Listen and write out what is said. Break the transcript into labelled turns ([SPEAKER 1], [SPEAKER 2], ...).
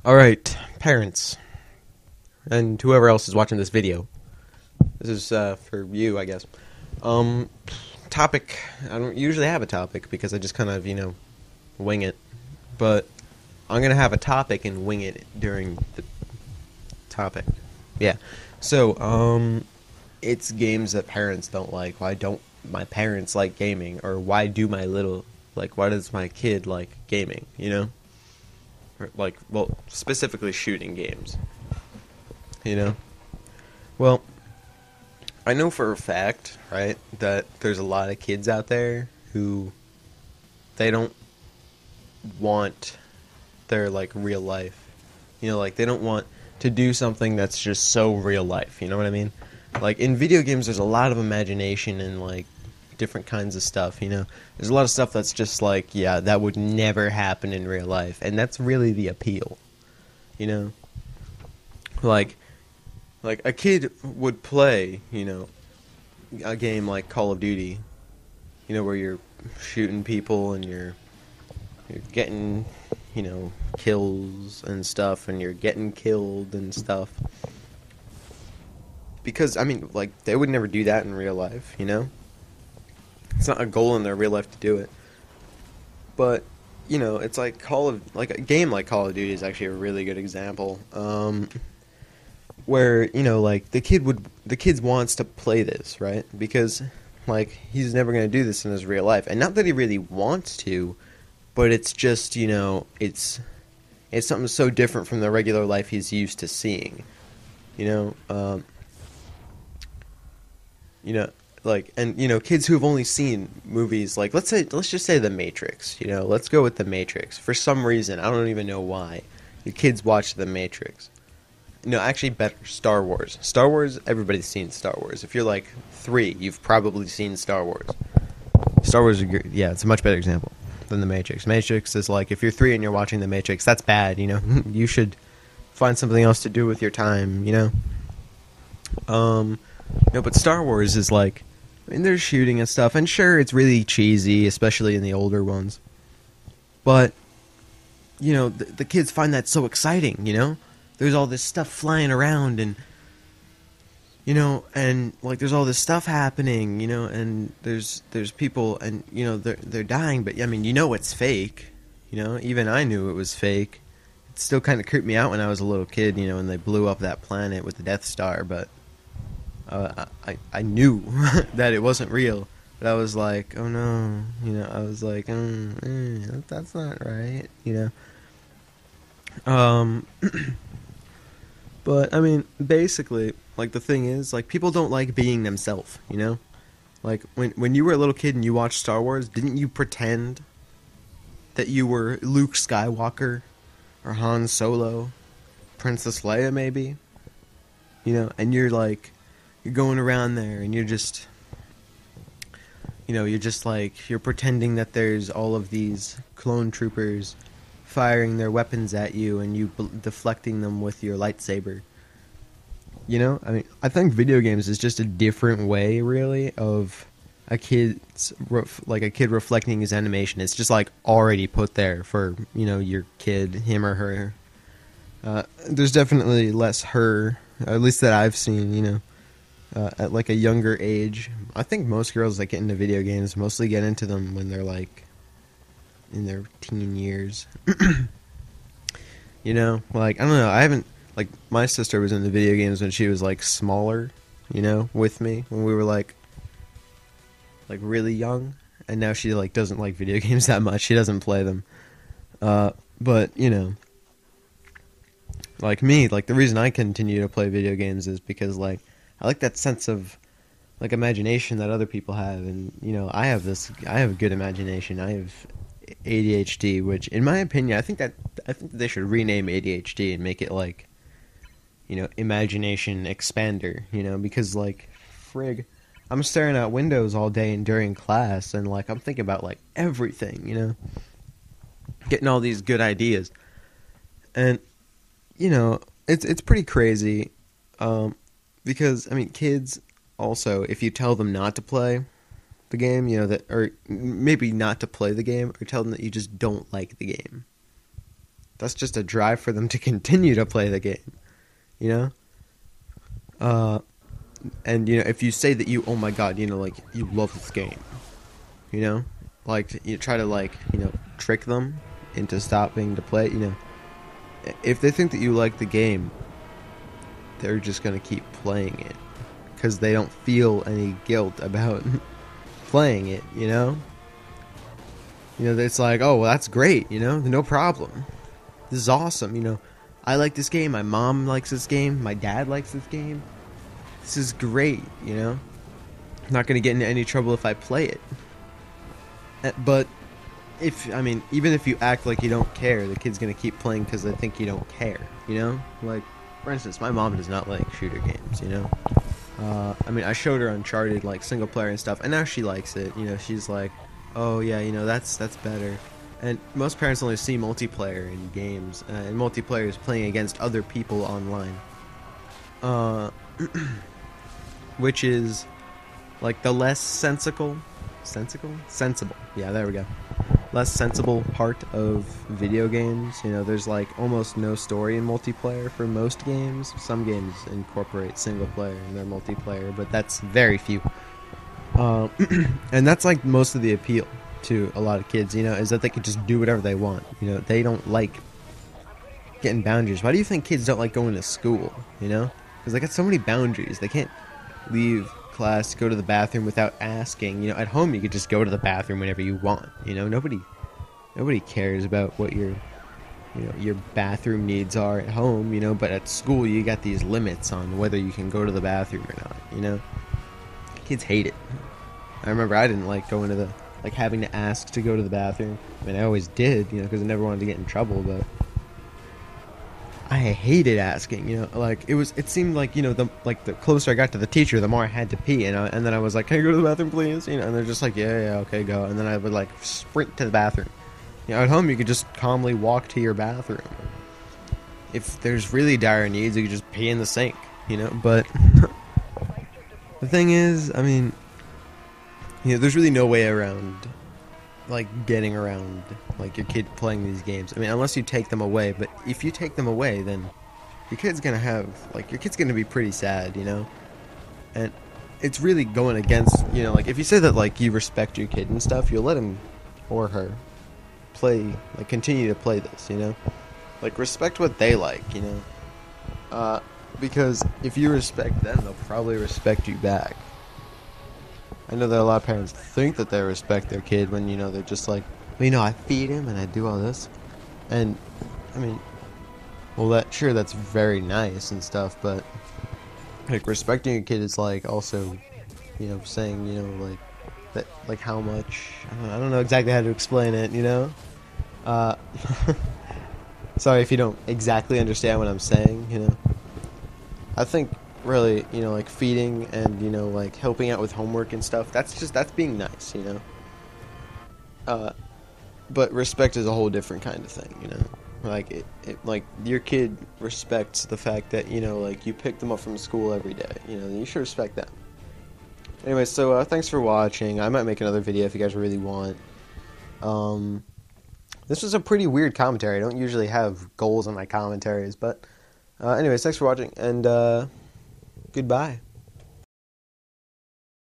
[SPEAKER 1] Alright, parents, and whoever else is watching this video. This is for you, I guess. Um, Topic. I don't usually have a topic because I just kind of, wing it. But I'm going to have a topic and wing it during the topic. Yeah. So, it's games that parents don't like. Why don't my parents like gaming? Or why does my kid like gaming, well, specifically shooting games, you know? Well, I know for a fact, right, that there's a lot of kids out there who they don't want their like real life. Like they don't want to do something that's just so real life, you know what I mean? Like in video games there's a lot of imagination and like different kinds of stuff, you know. There's a lot of stuff that's just like, yeah, that would never happen in real life, and that's really the appeal, you know? Like a kid would play, a game like Call of Duty, where you're shooting people and you're getting, kills and stuff, and you're getting killed and stuff. Because I mean, like they would never do that in real life, you know? It's not a goal in their real life to do it. But, it's like like a game like Call of Duty is actually a really good example. Where, like the kid wants to play this, right? Because like he's never going to do this in his real life. And not that he really wants to, but it's just, it's something so different from the regular life he's used to seeing. You know, you know like, and kids who have only seen movies like, let's just say The Matrix. Let's go with The Matrix. For some reason, I don't even know why, the kids watch The Matrix. No, actually better, Star Wars. Star Wars, everybody's seen Star Wars. If you're like 3, you've probably seen Star Wars. Star Wars, yeah, it's a much better example than The Matrix. Matrix is like, if you're 3 and you're watching The Matrix, that's bad, You should find something else to do with your time, but Star Wars is like, I mean, there's shooting and stuff, and sure, it's really cheesy, especially in the older ones. But, the kids find that so exciting, There's all this stuff flying around, and, and, like, there's all this stuff happening, and there's people, and, they're dying, but, I mean, it's fake, Even I knew it was fake. It still kind of creeped me out when I was a little kid, when they blew up that planet with the Death Star, but I knew that it wasn't real, but I was like, oh no, I was like, that's not right, Um, but I mean, basically, like the thing is, like people don't like being themselves, Like when you were a little kid and you watched Star Wars, didn't you pretend that you were Luke Skywalker or Han Solo, Princess Leia, maybe, And you're going around there and you're just you're pretending that there's all of these clone troopers firing their weapons at you and you deflecting them with your lightsaber. I mean, I think video games is just a different way, really, of a kid's a kid reflecting his animation. It's just like already put there for your kid, him or her. There's definitely less her, at least that I've seen. At like a younger age. I think most girls that get into video games mostly get into them when they're like in their teen years. Like I don't know. I haven't like my sister was into video games when she was like smaller, with me when we were like really young, and now she like doesn't like video games that much. She doesn't play them. But like me, like the reason I continue to play video games is because like I like that sense of like imagination that other people have, and I have good imagination. I have ADHD, which in my opinion, I think that they should rename ADHD and make it like imagination expander, because like frig, I'm staring at windows all day and during class, and like I'm thinking about like everything, getting all these good ideas, and it's pretty crazy. Because, I mean, kids also, if you tell them not to play the game, or maybe not to play the game, or tell them that you just don't like the game, That's just a drive for them to continue to play the game, you know? And, you know, if you say that you, oh my god, you know, like, you love this game, you know? Like, you try to, like, you know, trick them into stopping to play, you know? If they think that you like the game, they're just gonna keep playing it. Because they don't feel any guilt about playing it, you know? You know, it's like, oh, well, that's great, you know? No problem. This is awesome, you know? I like this game, my mom likes this game, my dad likes this game. This is great, you know? I'm not gonna get into any trouble if I play it. But, even if you act like you don't care, the kid's gonna keep playing because they think you don't care, you know? Like, for instance, my mom does not like shooter games, you know? I showed her Uncharted, like, single player and stuff, and now she likes it. You know, she's like, oh, yeah, you know, that's better. And most parents only see multiplayer in games, and multiplayer is playing against other people online. Which is, like, the less sensible? Yeah, there we go. Less sensible part of video games. You know, there's like almost no story in multiplayer for most games. Some games incorporate single player in their multiplayer, but that's very few. And that's like most of the appeal to a lot of kids, you know, is that they can just do whatever they want. You know, they don't like getting boundaries. Why do you think kids don't like going to school, you know? Because they got so many boundaries. They can't leave class, go to the bathroom without asking. You know, at home you could just go to the bathroom whenever you want. You know, nobody cares about what your bathroom needs are at home. You know, but at school you got these limits on whether you can go to the bathroom or not. You know, kids hate it. I remember I didn't like going to the having to ask to go to the bathroom. I mean, I always did, you know, because I never wanted to get in trouble, but I hated asking, you know, like, it seemed like, you know, the closer I got to the teacher, the more I had to pee, and then I was like, can I go to the bathroom, please? You know, and they're just like, yeah, okay, go. And then I would, like, sprint to the bathroom. You know, at home, you could just calmly walk to your bathroom. If there's really dire needs, you could just pee in the sink, you know, but the thing is, I mean, you know, there's really no way around, like, getting around, like, your kid playing these games. I mean, unless you take them away, but if you take them away, then your kid's gonna be pretty sad, you know? And it's really going against, you know, like, if you say that, like, you respect your kid and stuff, you'll let him or her play, like, continue to play this, you know? Like, respect what they like, you know? Because if you respect them, they'll probably respect you back. I know that a lot of parents think that they respect their kid when, you know, they're just like, well, you know, I feed him and I do all this. And, I mean, well, that's very nice and stuff, but, like, respecting your kid is, like, also, you know, saying, you know, like, that, like, how much, I don't know exactly how to explain it, you know? Sorry if you don't exactly understand what I'm saying, you know? I think really, you know, like, feeding and, you know, like, helping out with homework and stuff, that's being nice, you know? But respect is a whole different kind of thing, you know? Like, like, your kid respects the fact that, you know, like, you pick them up from school every day, you know, you should respect them. Anyway, so, thanks for watching. I might make another video if you guys really want. This was a pretty weird commentary. I don't usually have goals on my commentaries, but, anyways, thanks for watching, and, goodbye.